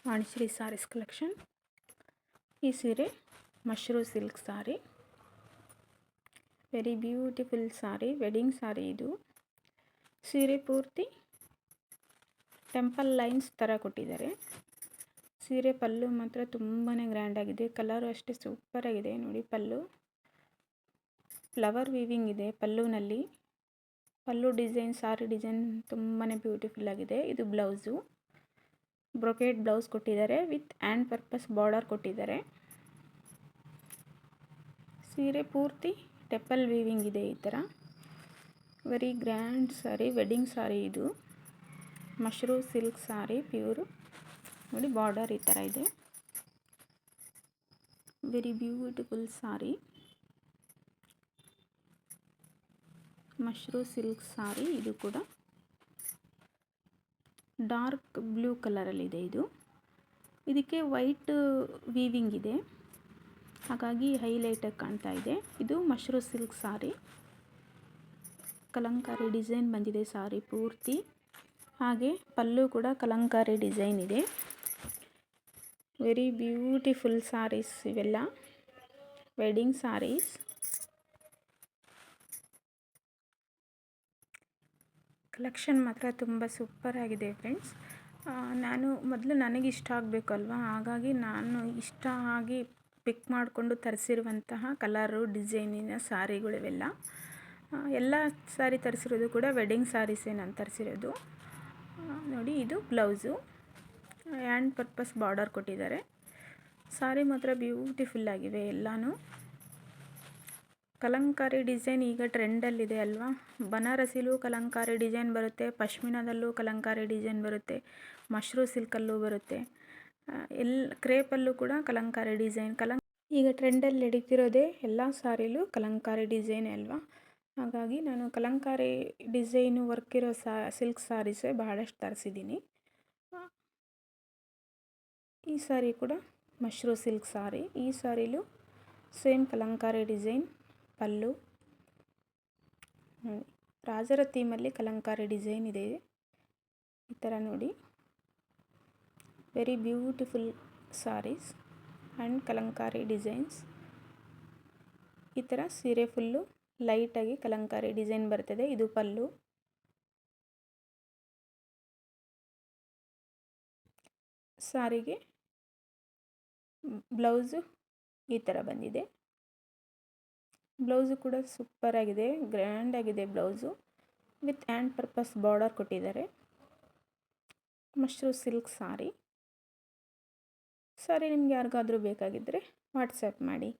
Vanishree saris collection. ಈ ಸೀರೆ ಮಶ್ರೂ silk ಸಾರಿ, very beautiful ಸಾರಿ, wedding ಸಾರಿ. ಇದು ಸೀರೆ ಪೂರ್ತಿ ಟೆಂಪಲ್ ಲೈನ್ಸ್ ಥರ ಕೊಟ್ಟಿದ್ದಾರೆ. ಸೀರೆ ಪಲ್ಲು ಮಾತ್ರ ತುಂಬಾ ಗ್ರ್ಯಾಂಡ್ ಆಗಿದೆ. ಕಲರು ಅಷ್ಟೇ ಸೂಪರ್ ಆಗಿದೆ ನೋಡಿ. ಪಲ್ಲು ಫ್ಲವರ್ ವೀವಿಂಗ್ ಇದೆ ಪಲ್ಲುನಲ್ಲಿ. ಪಲ್ಲು ಡಿಸೈನ್, ಸಾರಿ ಡಿಸೈನ್ ತುಂಬಾ ಬ್ಯೂಟಿಫುಲ್ ಆಗಿದೆ. ಇದು ಬ್ಲೌಸು, ಬ್ರೊಕೇಡ್ ಬ್ಲೌಸ್ ಕೊಟ್ಟಿದ್ದಾರೆ ವಿತ್ ಹ್ಯಾಂಡ್ ಪರ್ಪಸ್ ಬಾರ್ಡರ್ ಕೊಟ್ಟಿದ್ದಾರೆ. ಸೀರೆ ಪೂರ್ತಿ ಟೆಂಪಲ್ ವೀವಿಂಗ್ ಇದೆ. ಈ ಥರ ವೆರಿ ಗ್ರ್ಯಾಂಡ್ ಸಾರಿ, ವೆಡ್ಡಿಂಗ್ ಸಾರಿ. ಇದು ಮಶ್ರೂ ಸಿಲ್ಕ್ ಸಾರಿ ಪ್ಯೂರು ನೋಡಿ. ಬಾರ್ಡರ್ ಈ ಥರ ಇದೆ. ವೆರಿ ಬ್ಯೂಟಿಫುಲ್ ಸಾರಿ, ಮಶ್ರೂ ಸಿಲ್ಕ್ ಸಾರಿ. ಇದು ಕೂಡ ಡಾರ್ಕ್ ಬ್ಲೂ ಕಲರಲ್ಲಿದೆ. ಇದಕ್ಕೆ ವೈಟ್ ವೀವಿಂಗ್ ಇದೆ, ಹಾಗಾಗಿ ಹೈಲೈಟಾಗಿ ಕಾಣ್ತಾ ಇದೆ. ಇದು ಮಶ್ರೂ ಸಿಲ್ಕ್ ಸಾರಿ. ಕಲಂಕಾರಿ ಡಿಸೈನ್ ಬಂದಿದೆ ಸಾರಿ ಪೂರ್ತಿ. ಹಾಗೆ ಪಲ್ಲು ಕೂಡ ಕಲಂಕಾರಿ ಡಿಸೈನ್ ಇದೆ. ವೆರಿ ಬ್ಯೂಟಿಫುಲ್ ಸಾರೀಸ್ ಇವೆಲ್ಲ, ವೆಡ್ಡಿಂಗ್ ಸಾರೀಸ್. ಕಲೆಕ್ಷನ್ ಮಾತ್ರ ತುಂಬ ಸೂಪರ್ ಆಗಿದೆ ಫ್ರೆಂಡ್ಸ್. ನಾನು ಮೊದಲು ನನಗೆ ಇಷ್ಟ ಆಗಬೇಕಲ್ವ, ಹಾಗಾಗಿ ನಾನು ಇಷ್ಟ ಆಗಿ ಪಿಕ್ ಮಾಡಿಕೊಂಡು ತರಿಸಿರುವಂತಹ ಕಲರು ಡಿಸೈನಿನ ಸಾರಿಗಳಿವೆಲ್ಲ. ಎಲ್ಲ ಸಾರಿ ತರಿಸಿರೋದು ಕೂಡ ವೆಡ್ಡಿಂಗ್ ಸಾರೀಸೇ ನಾನು ತರಿಸಿರೋದು ನೋಡಿ. ಇದು ಬ್ಲೌಸು, ಹ್ಯಾಂಡ್ ಪರ್ಪಸ್ ಬಾರ್ಡರ್ ಕೊಟ್ಟಿದ್ದಾರೆ. ಸಾರಿ ಮಾತ್ರ ಬ್ಯೂಟಿಫುಲ್ ಆಗಿವೆ ಎಲ್ಲನೂ. ಕಲಂಕಾರಿ ಡಿಸೈನ್ ಈಗ ಟ್ರೆಂಡಲ್ಲಿದೆ ಅಲ್ವಾ. ಬನಾರಸಿಲೂ ಕಲಂಕಾರಿ ಡಿಸೈನ್ ಬರುತ್ತೆ, ಪಶ್ಮಿನಾದಲ್ಲೂ ಕಲಂಕಾರಿ ಡಿಸೈನ್ ಬರುತ್ತೆ, ಮಶ್ರೂ ಸಿಲ್ಕಲ್ಲೂ ಬರುತ್ತೆ, ಕ್ರೇಪಲ್ಲೂ ಕೂಡ ಕಲಂಕಾರಿ ಡಿಸೈನ್. ಈಗ ಟ್ರೆಂಡಲ್ಲಿ ನಡೀತಿರೋದೇ ಎಲ್ಲ ಸಾರಿಲೂ ಕಲಂಕಾರಿ ಡಿಸೈನೇ ಅಲ್ವಾ. ಹಾಗಾಗಿ ನಾನು ಕಲಂಕಾರಿ ಡಿಸೈನು ವರ್ಕ್ ಇರೋ ಸಿಲ್ಕ್ ಸಾರೀಸೇ ಬಹಳಷ್ಟು ತರಿಸಿದ್ದೀನಿ. ಈ ಸಾರಿ ಕೂಡ ಮಶ್ರೂ ಸಿಲ್ಕ್ ಸಾರಿ. ಈ ಸಾರಿಲೂ ಸೇಮ್ ಕಲಂಕಾರಿ ಡಿಸೈನ್ ಪಲ್ಲು. ರಾಜರ ಥೀಮಲ್ಲಿ ಕಲಂಕಾರಿ ಡಿಸೈನ್ ಇದೆ ಈ ಥರ ನೋಡಿ. Very beautiful saris and kalamkari designs. ಈ ಥರ ಸೀರೆ ಫುಲ್ಲು ಲೈಟಾಗಿ ಕಲಂಕಾರಿ ಡಿಸೈನ್ ಬರ್ತದೆ. ಇದು ಪಲ್ಲು. ಸಾರಿಗೆ ಬ್ಲೌಸು ಈ ಥರ ಬಂದಿದೆ. ಬ್ಲೌಸು ಕೂಡ ಸೂಪರ್ ಆಗಿದೆ, ಗ್ರ್ಯಾಂಡ್ ಆಗಿದೆ blouse. With hand purpose border ಕೊಟ್ಟಿದ್ದಾರೆ. ಮಶ್ರೂ ಸಿಲ್ಕ್ ಸಾರಿ. ಸಾರಿ ನಿಮ್ಗೆ ಯಾರಿಗಾದರೂ ಬೇಕಾಗಿದ್ದರೆ ವಾಟ್ಸಪ್ ಮಾಡಿ.